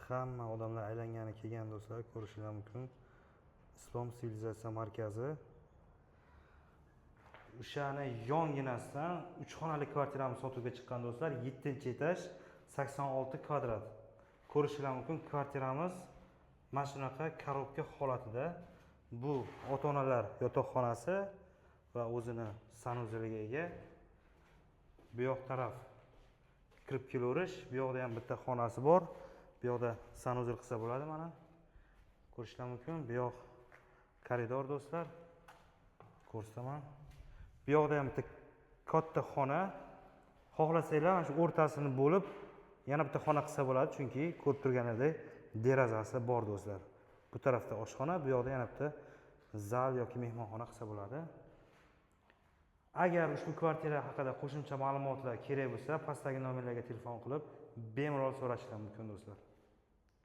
hamma odamlar aylangani kelgan do'stlar, ko'rishinglar mumkin. Islom sivilizatsiya markazi. O'shani yonginasidan 3 xonali kvartiramiz sotuvga chiqqan do'stlar, 7-etaj, 86 kvadrat. Ko'rishinglar mumkin, kvartiramiz mana shunaqa korobka holatida. Bu ota-onalar yotoqxonasi va o'zini sanuzelga ega. Bu yoq taraf kirib kelaverish, bu yoqda ham bitta xonasi bor. Bu yoqda sanuzel qilsa bo'ladi mana. Ko'rishinglar mumkin, bu yoq koridor do'stlar. Ko'rsataman. Bu yoqda ham bitta katta xona. Xohlasanglar mana shu o'rtasini bo'lib yana bitta xona qilsa bo'ladi, chunki ko'rib turganingdek derazasi bor do'stlar. Bu tarafda oshxona, bu yoqda yana bitta zal yoki mehmonxona qilsa bo'ladi. Agar ushbu kvartira haqida qo'shimcha ma'lumotlar kerak bo'lsa, pastdagi nomerlarga telefon qilib bemalol so'rashingiz mumkin do'stlar.